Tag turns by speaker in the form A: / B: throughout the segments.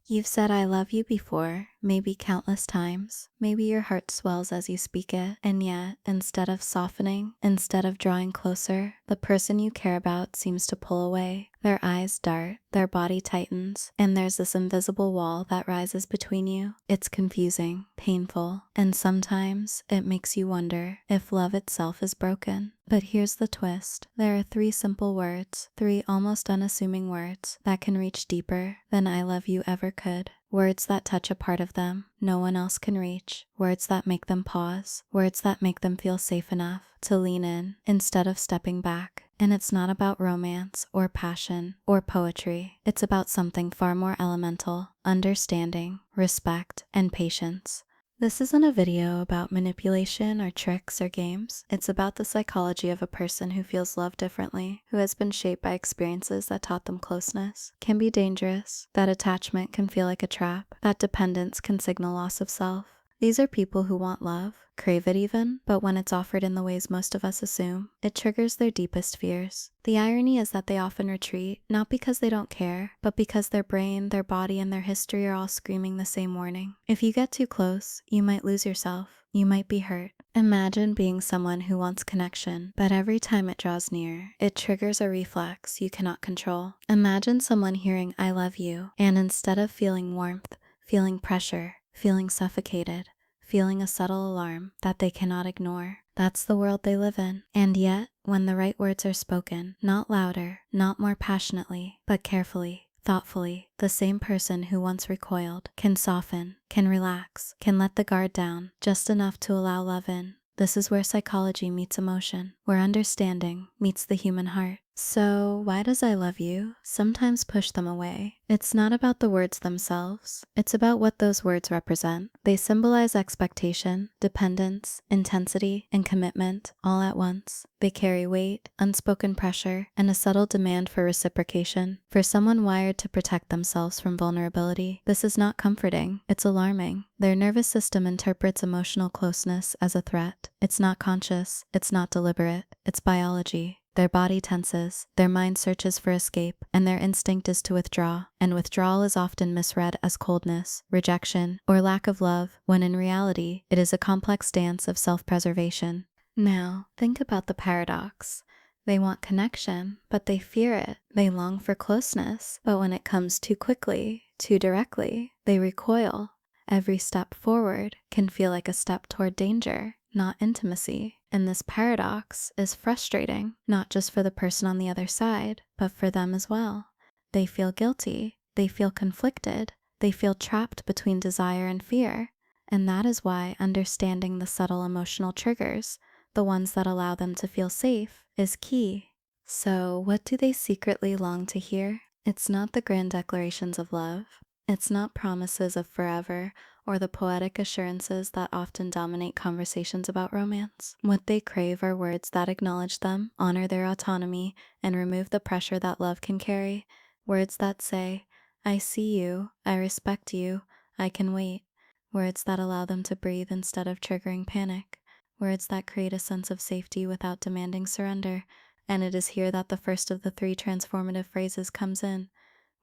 A: You've said I love you before, maybe countless times. Maybe your heart swells as you speak it, and yet, instead of softening, instead of drawing closer, the person you care about seems to pull away. Their eyes dart, their body tightens, and there's this invisible wall that rises between you. It's confusing, painful, and sometimes it makes you wonder if love itself is broken. But here's the twist. There are 3 simple words, 3 almost unassuming words that can reach deeper than I love you ever could. Words that touch a part of them no one else can reach. Words that make them pause. Words that make them feel safe enough to lean in instead of stepping back. And it's not about romance or passion or poetry. It's about something far more elemental: understanding, respect, and patience. This isn't a video about manipulation or tricks or games. It's about the psychology of a person who feels love differently, who has been shaped by experiences that taught them closeness. Can be dangerous. That attachment can feel like a trap. That dependence can signal loss of self. These are people who want love, crave it even, but when it's offered in the ways most of us assume, it triggers their deepest fears. The irony is that they often retreat, not because they don't care, but because their brain, their body, and their history are all screaming the same warning. If you get too close, you might lose yourself. You might be hurt. Imagine being someone who wants connection, but every time it draws near, it triggers a reflex you cannot control. Imagine someone hearing "I love you," and instead of feeling warmth, feeling pressure, feeling suffocated, feeling a subtle alarm that they cannot ignore. That's the world they live in. And yet, when the right words are spoken, not louder, not more passionately, but carefully, thoughtfully, the same person who once recoiled can soften, can relax, can let the guard down, just enough to allow love in. This is where psychology meets emotion, where understanding meets the human heart. So why does "I love you" sometimes push them away? It's not about the words themselves. It's about what those words represent. They symbolize expectation, dependence, intensity, and commitment all at once. They carry weight, unspoken pressure, and a subtle demand for reciprocation. For someone wired to protect themselves from vulnerability, this is not comforting. It's alarming. Their nervous system interprets emotional closeness as a threat. It's not conscious. It's not deliberate. It's biology. Their body tenses, their mind searches for escape, and their instinct is to withdraw. And withdrawal is often misread as coldness, rejection, or lack of love, when in reality, it is a complex dance of self-preservation. Now, think about the paradox. They want connection, but they fear it. They long for closeness, but when it comes too quickly, too directly, they recoil. Every step forward can feel like a step toward danger, not intimacy. And this paradox is frustrating, not just for the person on the other side, but for them as well. They feel guilty, they feel conflicted, they feel trapped between desire and fear. And that is why understanding the subtle emotional triggers, the ones that allow them to feel safe, is key. So what do they secretly long to hear? It's not the grand declarations of love. It's not promises of forever or the poetic assurances that often dominate conversations about romance. What they crave are words that acknowledge them, honor their autonomy, and remove the pressure that love can carry. Words that say, "I see you, I respect you, I can wait." Words that allow them to breathe instead of triggering panic. Words that create a sense of safety without demanding surrender. And it is here that the first of the 3 transformative phrases comes in.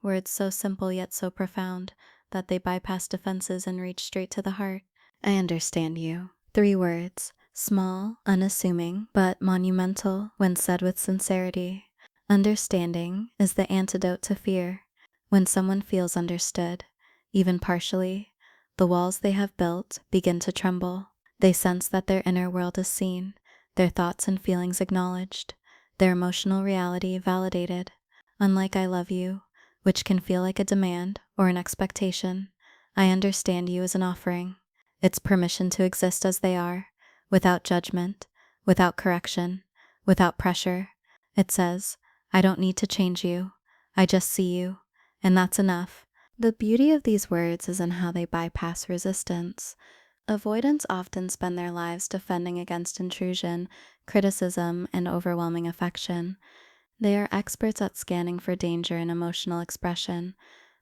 A: Words so simple yet so profound that they bypass defenses and reach straight to the heart. I understand you. 3 words, small, unassuming, but monumental when said with sincerity. Understanding is the antidote to fear. When someone feels understood, even partially, the walls they have built begin to tremble. They sense that their inner world is seen, their thoughts and feelings acknowledged, their emotional reality validated. Unlike "I love you," which can feel like a demand or an expectation, "I understand you" is an offering. It's permission to exist as they are, without judgment, without correction, without pressure. It says, "I don't need to change you. I just see you, and that's enough." The beauty of these words is in how they bypass resistance. Avoidants often spend their lives defending against intrusion, criticism, and overwhelming affection. They are experts at scanning for danger in emotional expression,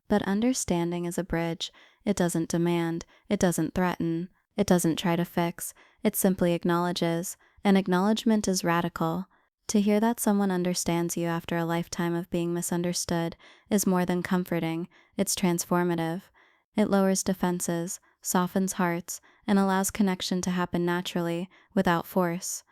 A: but understanding is a bridge. It doesn't demand, it doesn't threaten, it doesn't try to fix, it simply acknowledges, and acknowledgement is radical. To hear that someone understands you after a lifetime of being misunderstood is more than comforting, It's transformative. It lowers defenses, softens hearts, and allows connection to happen naturally without force.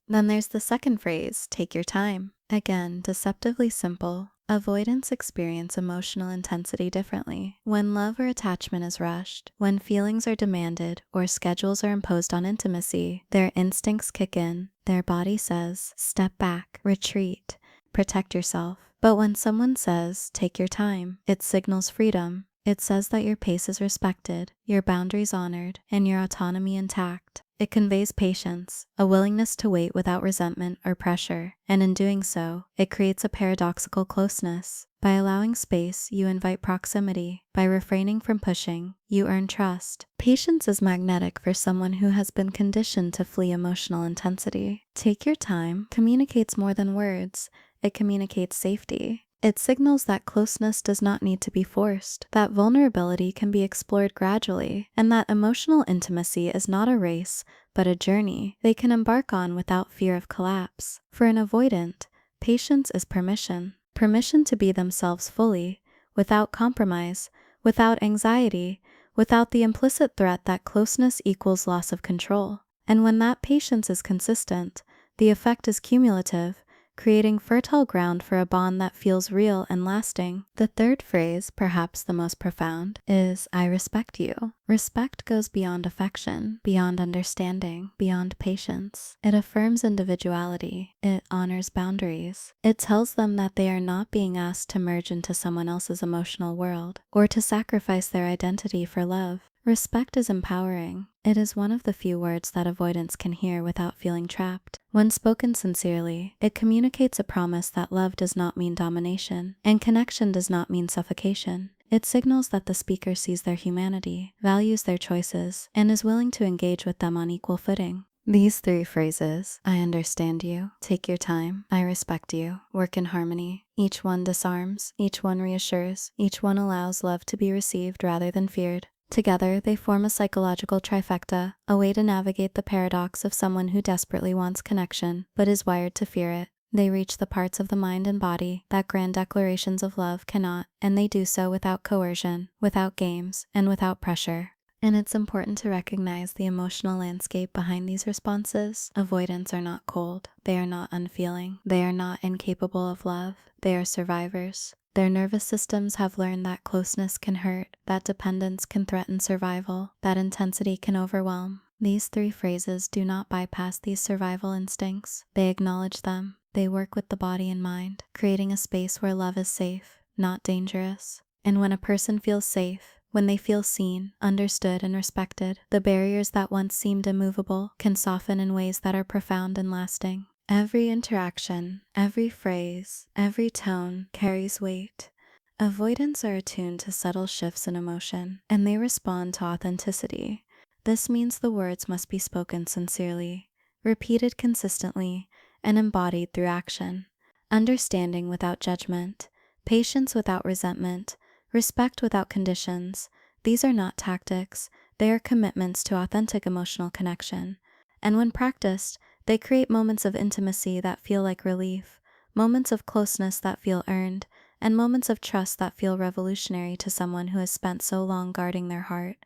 A: Then there's the second phrase, take your time. Again, deceptively simple. Avoidants experience emotional intensity differently. When love or attachment is rushed, when feelings are demanded or schedules are imposed on intimacy, their instincts kick in. Their body says, step back, retreat, protect yourself. But when someone says, take your time, it signals freedom. It says that your pace is respected, your boundaries honored, and your autonomy intact. It conveys patience, a willingness to wait without resentment or pressure, and in doing so, it creates a paradoxical closeness. By allowing space, you invite proximity. By refraining from pushing, you earn trust. Patience is magnetic for someone who has been conditioned to flee emotional intensity. Take your time communicates more than words. It communicates safety. It signals that closeness does not need to be forced, that vulnerability can be explored gradually, and that emotional intimacy is not a race, but a journey they can embark on without fear of collapse. For an avoidant, patience is permission. Permission to be themselves fully, without compromise, without anxiety, without the implicit threat that closeness equals loss of control. And when that patience is consistent, the effect is cumulative, creating fertile ground for a bond that feels real and lasting. The third phrase, perhaps the most profound, is I respect you. Respect goes beyond affection, beyond understanding, beyond patience. It affirms individuality. It honors boundaries. It tells them that they are not being asked to merge into someone else's emotional world or to sacrifice their identity for love. Respect is empowering. It is one of the few words that avoidants can hear without feeling trapped. When spoken sincerely, it communicates a promise that love does not mean domination, and connection does not mean suffocation. It signals that the speaker sees their humanity, values their choices, and is willing to engage with them on equal footing. These three phrases, I understand you, take your time, I respect you, work in harmony. Each one disarms, each one reassures, each one allows love to be received rather than feared. Together, they form a psychological trifecta, a way to navigate the paradox of someone who desperately wants connection, but is wired to fear it. They reach the parts of the mind and body that grand declarations of love cannot, and they do so without coercion, without games, and without pressure. And it's important to recognize the emotional landscape behind these responses. Avoidants are not cold. They are not unfeeling. They are not incapable of love. They are survivors. Their nervous systems have learned that closeness can hurt, that dependence can threaten survival, that intensity can overwhelm. These three phrases do not bypass these survival instincts. They acknowledge them. They work with the body and mind, creating a space where love is safe, not dangerous. And when a person feels safe, when they feel seen, understood, and respected, the barriers that once seemed immovable can soften in ways that are profound and lasting. Every interaction, every phrase, every tone carries weight. Avoidants are attuned to subtle shifts in emotion, and they respond to authenticity. This means the words must be spoken sincerely, repeated consistently, and embodied through action. Understanding without judgment, patience without resentment, respect without conditions. These are not tactics, they are commitments to authentic emotional connection. And when practiced, they create moments of intimacy that feel like relief, moments of closeness that feel earned, and moments of trust that feel revolutionary to someone who has spent so long guarding their heart.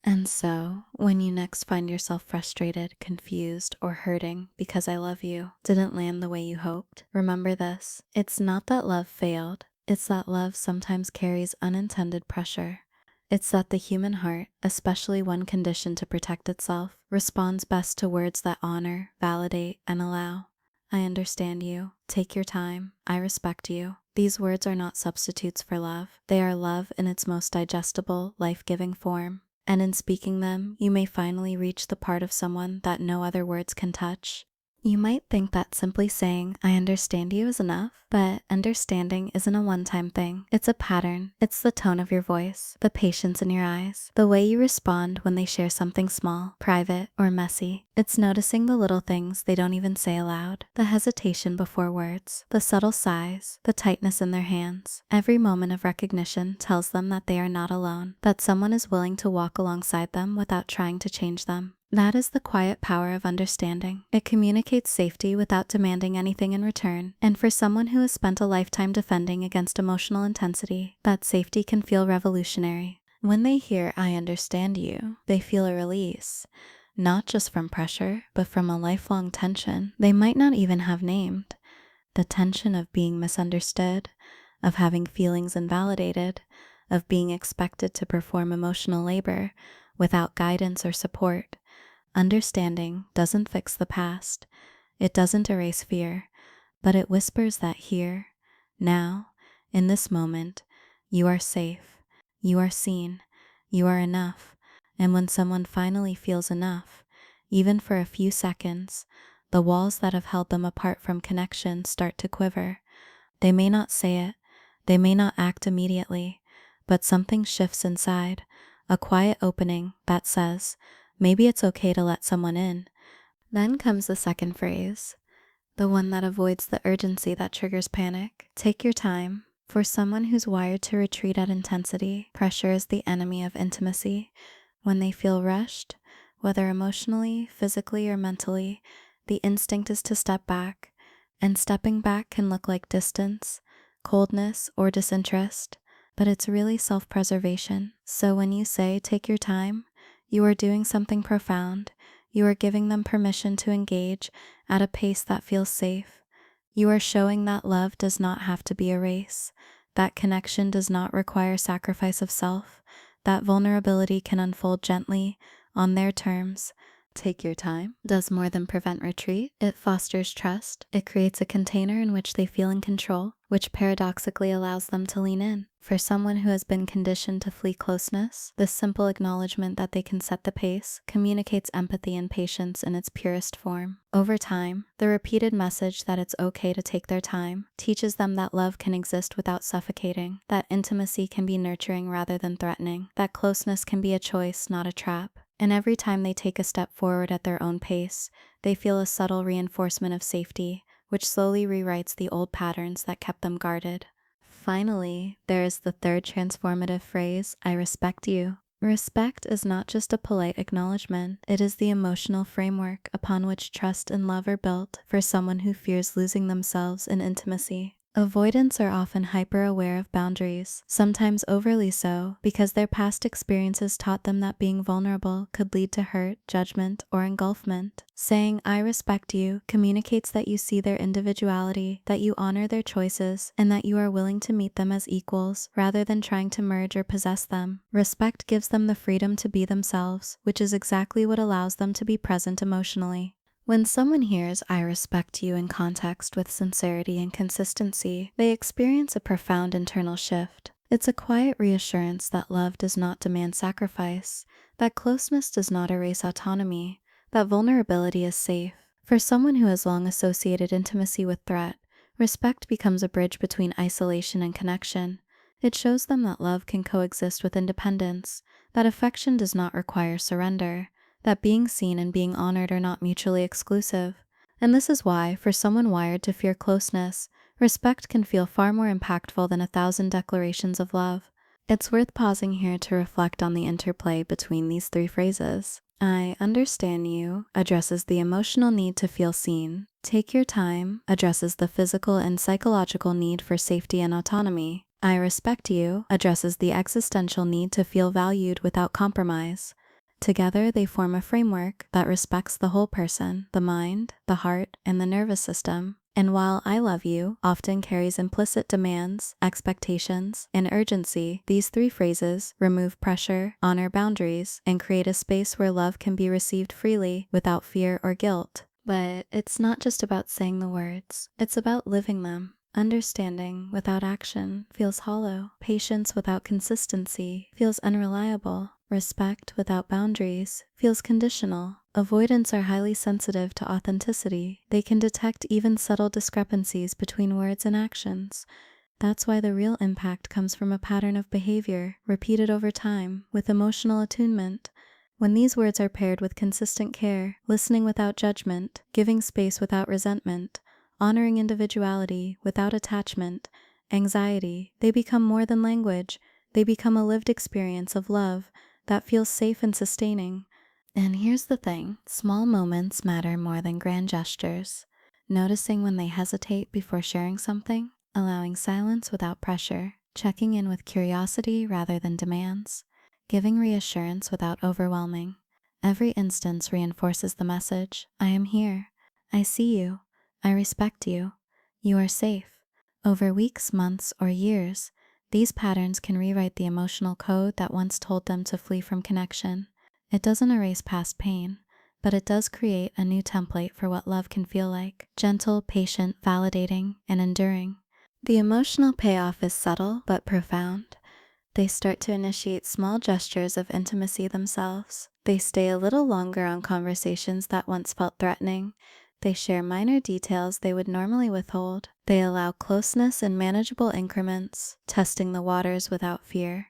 A: And so, when you next find yourself frustrated, confused, or hurting because I love you didn't land the way you hoped, remember this. It's not that love failed, it's that love sometimes carries unintended pressure. It's that the human heart, especially one conditioned to protect itself, responds best to words that honor, validate, and allow. I understand you. Take your time. I respect you. These words are not substitutes for love. They are love in its most digestible, life-giving form. And in speaking them, you may finally reach the part of someone that no other words can touch. You might think that simply saying, I understand you is enough, but understanding isn't a one-time thing. It's a pattern. It's the tone of your voice, the patience in your eyes, the way you respond when they share something small, private, or messy. It's noticing the little things they don't even say aloud, the hesitation before words, the subtle sighs, the tightness in their hands. Every moment of recognition tells them that they are not alone, that someone is willing to walk alongside them without trying to change them. That is the quiet power of understanding. It communicates safety without demanding anything in return. And for someone who has spent a lifetime defending against emotional intensity, that safety can feel revolutionary. When they hear "I understand you," they feel a release, not just from pressure, but from a lifelong tension they might not even have named. The tension of being misunderstood, of having feelings invalidated, of being expected to perform emotional labor without guidance or support. Understanding doesn't fix the past. It doesn't erase fear, but it whispers that here, now, in this moment, you are safe, you are seen, you are enough. And when someone finally feels enough, even for a few seconds, the walls that have held them apart from connection start to quiver. They may not say it, they may not act immediately, but something shifts inside, a quiet opening that says, maybe it's okay to let someone in. Then comes the second phrase, the one that avoids the urgency that triggers panic. Take your time. For someone who's wired to retreat at intensity, pressure is the enemy of intimacy. When they feel rushed, whether emotionally, physically, or mentally, the instinct is to step back. And stepping back can look like distance, coldness, or disinterest, but it's really self-preservation. So when you say take your time, you are doing something profound. You are giving them permission to engage at a pace that feels safe. You are showing that love does not have to be a race, that connection does not require sacrifice of self, that vulnerability can unfold gently, on their terms. Take your time does more than prevent retreat. It fosters trust. It creates a container in which they feel in control, which paradoxically allows them to lean in. For someone who has been conditioned to flee closeness, this simple acknowledgement that they can set the pace communicates empathy and patience in its purest form. Over time, the repeated message that it's okay to take their time teaches them that love can exist without suffocating, that intimacy can be nurturing rather than threatening, that closeness can be a choice, not a trap. And every time they take a step forward at their own pace, they feel a subtle reinforcement of safety, which slowly rewrites the old patterns that kept them guarded. Finally, there is the third transformative phrase, I respect you. Respect is not just a polite acknowledgement, it is the emotional framework upon which trust and love are built for someone who fears losing themselves in intimacy. Avoidants are often hyper-aware of boundaries, sometimes overly so, because their past experiences taught them that being vulnerable could lead to hurt, judgment, or engulfment. Saying, I respect you, communicates that you see their individuality, that you honor their choices, and that you are willing to meet them as equals, rather than trying to merge or possess them. Respect gives them the freedom to be themselves, which is exactly what allows them to be present emotionally. When someone hears I respect you in context with sincerity and consistency, they experience a profound internal shift. It's a quiet reassurance that love does not demand sacrifice, that closeness does not erase autonomy, that vulnerability is safe. For someone who has long associated intimacy with threat, respect becomes a bridge between isolation and connection. It shows them that love can coexist with independence, that affection does not require surrender, that being seen and being honored are not mutually exclusive. And this is why, for someone wired to fear closeness, respect can feel far more impactful than 1,000 declarations of love. It's worth pausing here to reflect on the interplay between these three phrases. I understand you addresses the emotional need to feel seen. Take your time addresses the physical and psychological need for safety and autonomy. I respect you addresses the existential need to feel valued without compromise. Together, they form a framework that respects the whole person, the mind, the heart, and the nervous system. And while I love you often carries implicit demands, expectations, and urgency, these three phrases remove pressure, honor boundaries, and create a space where love can be received freely without fear or guilt. But it's not just about saying the words, it's about living them. Understanding without action feels hollow. Patience without consistency feels unreliable. Respect without boundaries feels conditional. Avoidants are highly sensitive to authenticity. They can detect even subtle discrepancies between words and actions. That's why the real impact comes from a pattern of behavior, repeated over time, with emotional attunement. When these words are paired with consistent care, listening without judgment, giving space without resentment, honoring individuality without attachment, anxiety, they become more than language. They become a lived experience of love that feels safe and sustaining. And here's the thing, small moments matter more than grand gestures. Noticing when they hesitate before sharing something, allowing silence without pressure, checking in with curiosity rather than demands, giving reassurance without overwhelming. Every instance reinforces the message, I am here, I see you, I respect you, you are safe. Over weeks, months, or years, these patterns can rewrite the emotional code that once told them to flee from connection. It doesn't erase past pain, but it does create a new template for what love can feel like: gentle, patient, validating, and enduring. The emotional payoff is subtle but profound. They start to initiate small gestures of intimacy themselves. They stay a little longer on conversations that once felt threatening. They share minor details they would normally withhold. They allow closeness in manageable increments, testing the waters without fear.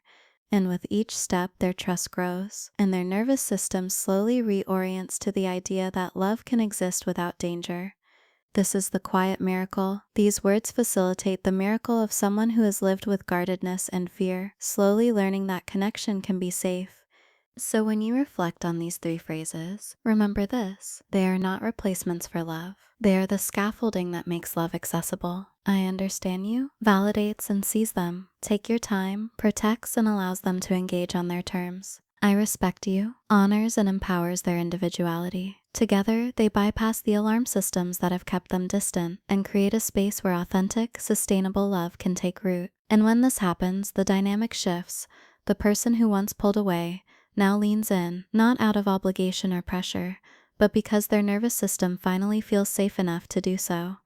A: And with each step, their trust grows, and their nervous system slowly reorients to the idea that love can exist without danger. This is the quiet miracle. These words facilitate the miracle of someone who has lived with guardedness and fear, slowly learning that connection can be safe. So when you reflect on these 3 phrases, remember this: they are not replacements for love. They are the scaffolding that makes love accessible. I understand you validates and sees them, take your time, protects and allows them to engage on their terms. I respect you honors and empowers their individuality. Together, they bypass the alarm systems that have kept them distant and create a space where authentic, sustainable love can take root. And when this happens, the dynamic shifts. The person who once pulled away now leans in, not out of obligation or pressure, but because their nervous system finally feels safe enough to do so.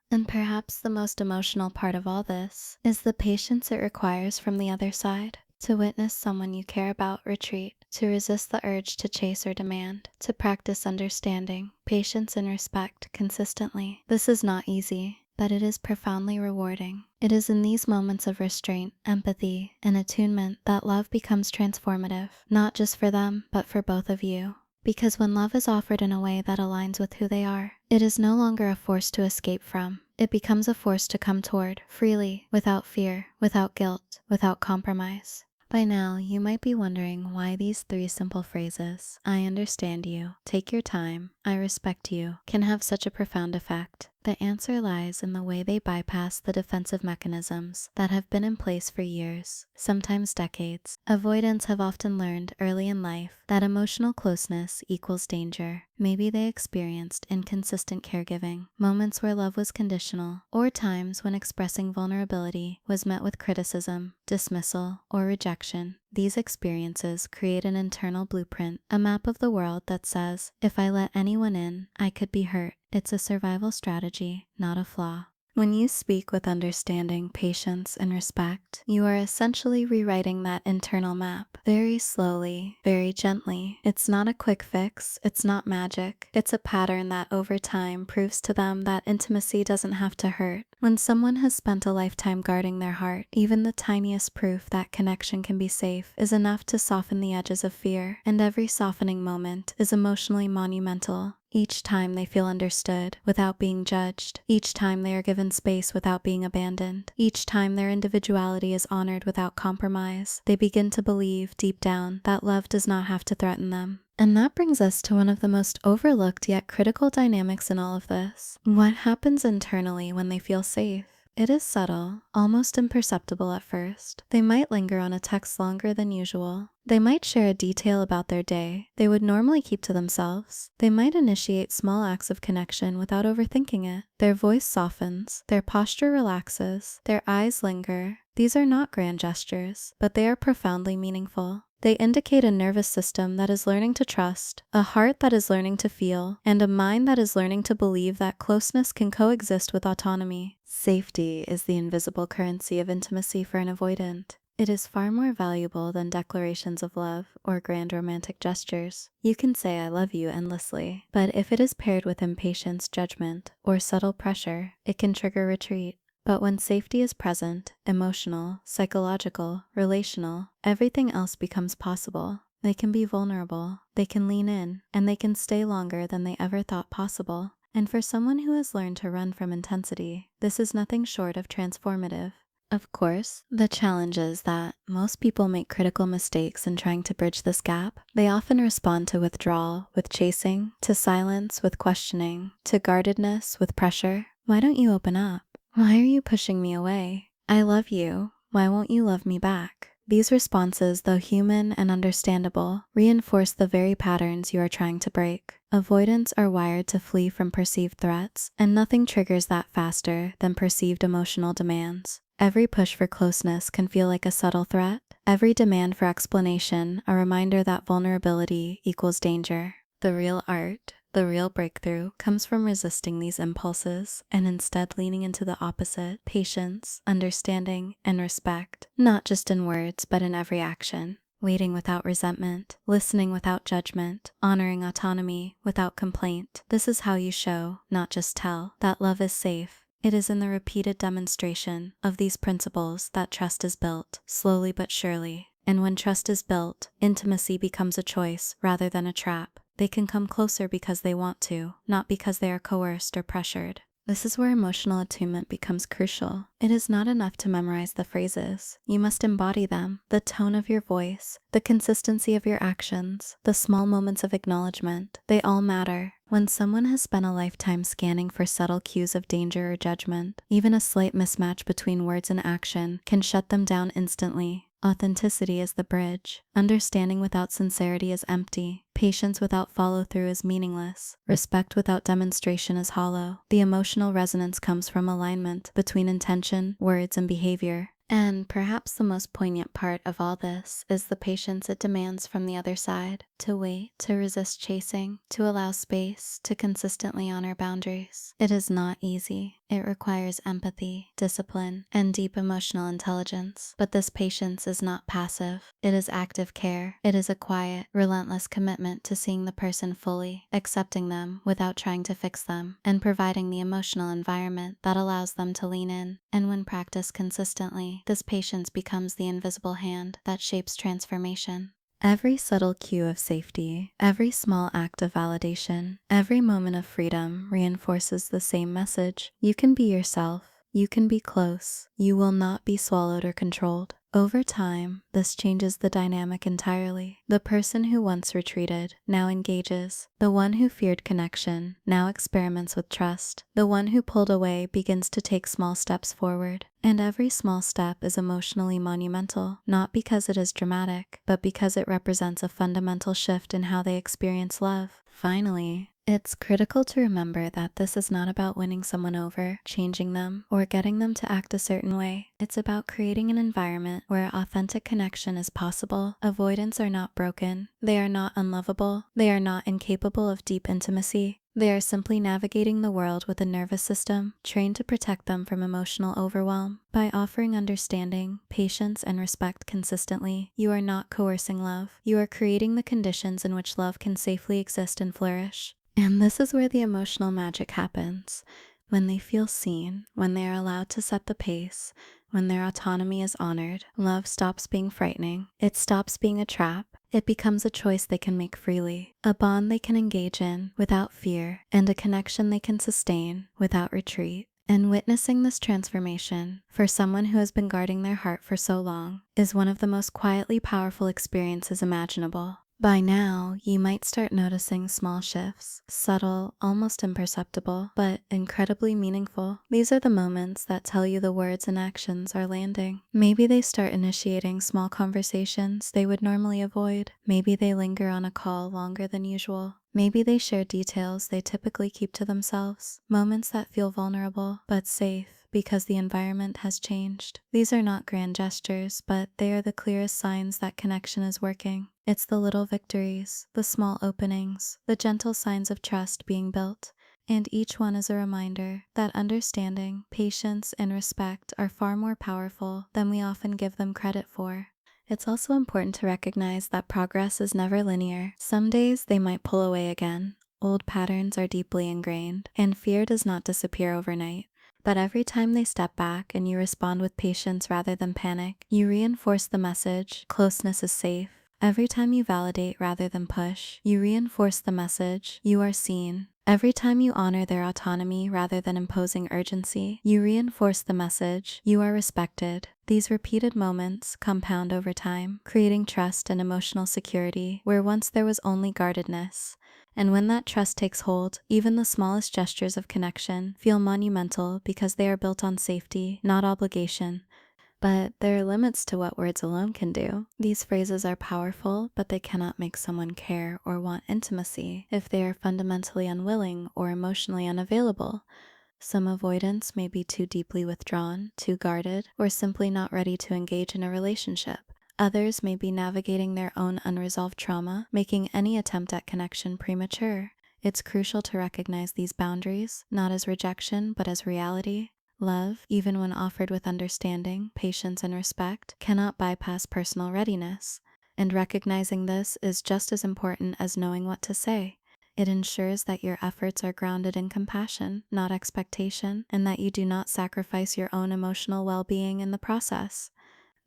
A: And perhaps the most emotional part of all this is the patience it requires from the other side. To witness someone you care about retreat, to resist the urge to chase or demand, to practice understanding, patience, and respect consistently. This is not easy, but it is profoundly rewarding. It is in these moments of restraint, empathy, and attunement that love becomes transformative, not just for them, but for both of you. Because when love is offered in a way that aligns with who they are, it is no longer a force to escape from. It becomes a force to come toward, freely, without fear, without guilt, without compromise. By now, you might be wondering why these 3 simple phrases, I understand you, take your time, I respect you, can have such a profound effect. The answer lies in the way they bypass the defensive mechanisms that have been in place for years, sometimes decades. Avoidants have often learned early in life that emotional closeness equals danger. Maybe they experienced inconsistent caregiving, moments where love was conditional, or times when expressing vulnerability was met with criticism, dismissal, or rejection. These experiences create an internal blueprint, a map of the world that says, if I let anyone in, I could be hurt. It's a survival strategy, not a flaw. When you speak with understanding, patience, and respect, you are essentially rewriting that internal map, very slowly, very gently. It's not a quick fix, it's not magic. It's a pattern that over time proves to them that intimacy doesn't have to hurt. When someone has spent a lifetime guarding their heart, even the tiniest proof that connection can be safe is enough to soften the edges of fear, and every softening moment is emotionally monumental. Each time they feel understood without being judged, each time they are given space without being abandoned, each time their individuality is honored without compromise, they begin to believe deep down that love does not have to threaten them. And that brings us to one of the most overlooked yet critical dynamics in all of this. What happens internally when they feel safe? It is subtle, almost imperceptible at first. They might linger on a text longer than usual. They might share a detail about their day they would normally keep to themselves. They might initiate small acts of connection without overthinking it. Their voice softens, their posture relaxes, their eyes linger. These are not grand gestures, but they are profoundly meaningful. They indicate a nervous system that is learning to trust, a heart that is learning to feel, and a mind that is learning to believe that closeness can coexist with autonomy. Safety is the invisible currency of intimacy for an avoidant. It is far more valuable than declarations of love or grand romantic gestures. You can say I love you endlessly, but if it is paired with impatience, judgment, or subtle pressure, it can trigger retreat. But when safety is present, emotional, psychological, relational, everything else becomes possible. They can be vulnerable, they can lean in, and they can stay longer than they ever thought possible. And for someone who has learned to run from intensity, this is nothing short of transformative. Of course, the challenge is that most people make critical mistakes in trying to bridge this gap. They often respond to withdrawal with chasing, to silence with questioning, to guardedness with pressure. Why don't you open up? Why are you pushing me away? I love you. Why won't you love me back? These responses, though human and understandable, reinforce the very patterns you are trying to break. Avoidants are wired to flee from perceived threats, and nothing triggers that faster than perceived emotional demands. Every push for closeness can feel like a subtle threat. Every demand for explanation, a reminder that vulnerability equals danger. The real art, the real breakthrough, comes from resisting these impulses and instead leaning into the opposite: patience, understanding, and respect, not just in words, but in every action. Waiting without resentment, listening without judgment, honoring autonomy without complaint. This is how you show, not just tell, that love is safe. It is in the repeated demonstration of these principles that trust is built, slowly but surely. And when trust is built, intimacy becomes a choice rather than a trap. They can come closer because they want to, not because they are coerced or pressured. This is where emotional attunement becomes crucial. It is not enough to memorize the phrases. You must embody them. The tone of your voice, the consistency of your actions, the small moments of acknowledgement, they all matter. When someone has spent a lifetime scanning for subtle cues of danger or judgment, even a slight mismatch between words and action can shut them down instantly. Authenticity is the bridge. Understanding without sincerity is empty. Patience without follow-through is meaningless. Respect without demonstration is hollow. The emotional resonance comes from alignment between intention, words, and behavior. And perhaps the most poignant part of all this is the patience it demands from the other side. To wait, to resist chasing, to allow space, to consistently honor boundaries. It is not easy. It requires empathy, discipline, and deep emotional intelligence. But this patience is not passive. It is active care. It is a quiet, relentless commitment to seeing the person fully, accepting them without trying to fix them, and providing the emotional environment that allows them to lean in. And when practiced consistently, this patience becomes the invisible hand that shapes transformation. Every subtle cue of safety, every small act of validation, every moment of freedom reinforces the same message. You can be yourself. You can be close. You will not be swallowed or controlled. Over time, this changes the dynamic entirely. The person who once retreated now engages. The one who feared connection now experiments with trust. The one who pulled away begins to take small steps forward. And every small step is emotionally monumental, not because it is dramatic, but because it represents a fundamental shift in how they experience love. Finally, it's critical to remember that this is not about winning someone over, changing them, or getting them to act a certain way. It's about creating an environment where authentic connection is possible. Avoidants are not broken. They are not unlovable. They are not incapable of deep intimacy. They are simply navigating the world with a nervous system trained to protect them from emotional overwhelm. By offering understanding, patience, and respect consistently, you are not coercing love. You are creating the conditions in which love can safely exist and flourish. And this is where the emotional magic happens. When they feel seen, when they are allowed to set the pace, when their autonomy is honored, love stops being frightening. It stops being a trap. It becomes a choice they can make freely, a bond they can engage in without fear, and a connection they can sustain without retreat. And witnessing this transformation, for someone who has been guarding their heart for so long, is one of the most quietly powerful experiences imaginable. By now, you might start noticing small shifts, subtle, almost imperceptible, but incredibly meaningful. These are the moments that tell you the words and actions are landing. Maybe they start initiating small conversations they would normally avoid. Maybe they linger on a call longer than usual. Maybe they share details they typically keep to themselves. Moments that feel vulnerable, but safe, because the environment has changed. These are not grand gestures, but they are the clearest signs that connection is working. It's the little victories, the small openings, the gentle signs of trust being built. And each one is a reminder that understanding, patience, and respect are far more powerful than we often give them credit for. It's also important to recognize that progress is never linear. Some days they might pull away again. Old patterns are deeply ingrained, and fear does not disappear overnight. But every time they step back and you respond with patience rather than panic, you reinforce the message: closeness is safe. Every time you validate rather than push, you reinforce the message: you are seen. Every time you honor their autonomy rather than imposing urgency, you reinforce the message, you are respected. These repeated moments compound over time, creating trust and emotional security where once there was only guardedness. And when that trust takes hold, even the smallest gestures of connection feel monumental because they are built on safety, not obligation. But there are limits to what words alone can do. These phrases are powerful, but they cannot make someone care or want intimacy if they are fundamentally unwilling or emotionally unavailable. Some avoidants may be too deeply withdrawn, too guarded, or simply not ready to engage in a relationship. Others may be navigating their own unresolved trauma, making any attempt at connection premature. It's crucial to recognize these boundaries, not as rejection, but as reality. Love, even when offered with understanding, patience, and respect, cannot bypass personal readiness. And recognizing this is just as important as knowing what to say. It ensures that your efforts are grounded in compassion, not expectation, and that you do not sacrifice your own emotional well-being in the process.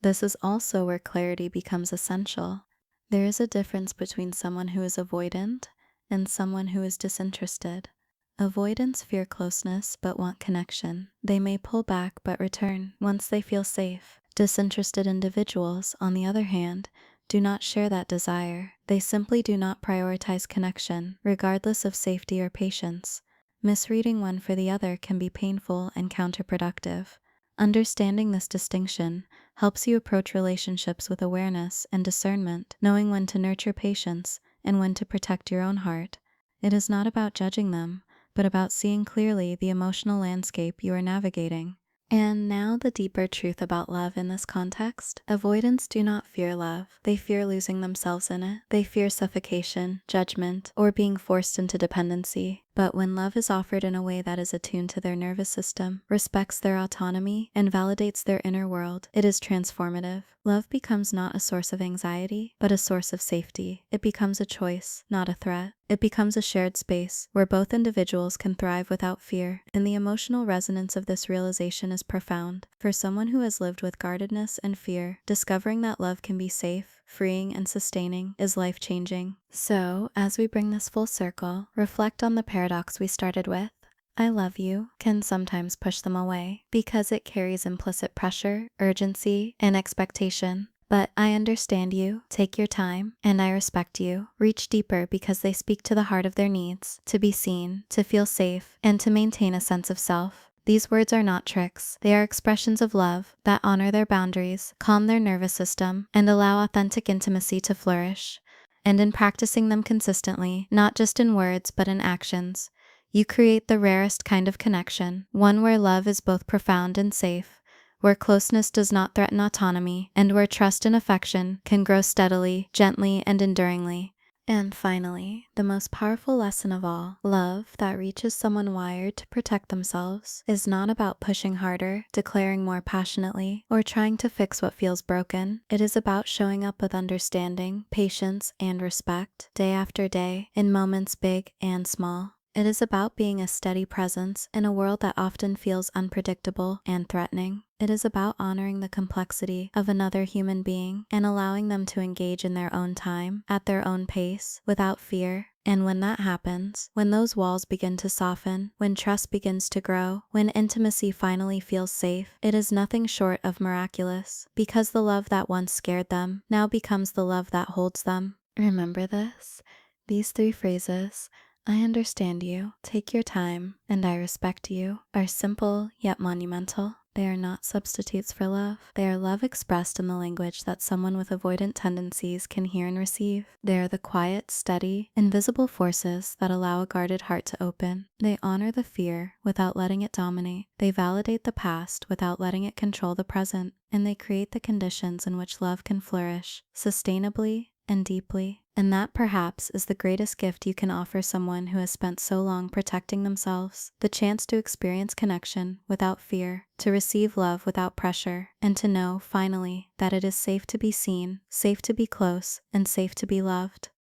A: This is also where clarity becomes essential. There is a difference between someone who is avoidant and someone who is disinterested. Avoidants fear closeness but want connection. They may pull back but return once they feel safe. Disinterested individuals, on the other hand, do not share that desire. They simply do not prioritize connection, regardless of safety or patience. Misreading one for the other can be painful and counterproductive. Understanding this distinction helps you approach relationships with awareness and discernment, knowing when to nurture patience and when to protect your own heart. It is not about judging them, but about seeing clearly the emotional landscape you are navigating. And now the deeper truth about love in this context. Avoidants do not fear love. They fear losing themselves in it. They fear suffocation, judgment, or being forced into dependency. But when love is offered in a way that is attuned to their nervous system, respects their autonomy, and validates their inner world, it is transformative. Love becomes not a source of anxiety, but a source of safety. It becomes a choice, not a threat. It becomes a shared space where both individuals can thrive without fear, and the emotional resonance of this realization is profound. For someone who has lived with guardedness and fear, discovering that love can be safe, freeing, and sustaining is life-changing. So, as we bring this full circle, reflect on the paradox we started with. I love you can sometimes push them away because it carries implicit pressure, urgency, and expectation. But I understand you, take your time, and I respect you. Reach deeper because they speak to the heart of their needs, to be seen, to feel safe, and to maintain a sense of self. These words are not tricks. They are expressions of love that honor their boundaries, calm their nervous system, and allow authentic intimacy to flourish. And in practicing them consistently, not just in words but in actions, you create the rarest kind of connection, one where love is both profound and safe, where closeness does not threaten autonomy, and where trust and affection can grow steadily, gently, and enduringly. And finally, the most powerful lesson of all, love that reaches someone wired to protect themselves is not about pushing harder, declaring more passionately, or trying to fix what feels broken. It is about showing up with understanding, patience, and respect, day after day, in moments big and small. It is about being a steady presence in a world that often feels unpredictable and threatening. It is about honoring the complexity of another human being and allowing them to engage in their own time, at their own pace, without fear. And when that happens, when those walls begin to soften, when trust begins to grow, when intimacy finally feels safe, it is nothing short of miraculous, because the love that once scared them now becomes the love that holds them. Remember this? These 3 phrases, I understand you, take your time, and I respect you, are simple yet monumental. They are not substitutes for love. They are love expressed in the language that someone with avoidant tendencies can hear and receive. They are the quiet, steady, invisible forces that allow a guarded heart to open. They honor the fear without letting it dominate. They validate the past without letting it control the present. And they create the conditions in which love can flourish, sustainably and deeply. And that perhaps is the greatest gift you can offer someone who has spent so long protecting themselves, the chance to experience connection without fear, to receive love without pressure, and to know, finally, that it is safe to be seen, safe to be close, and safe to be loved.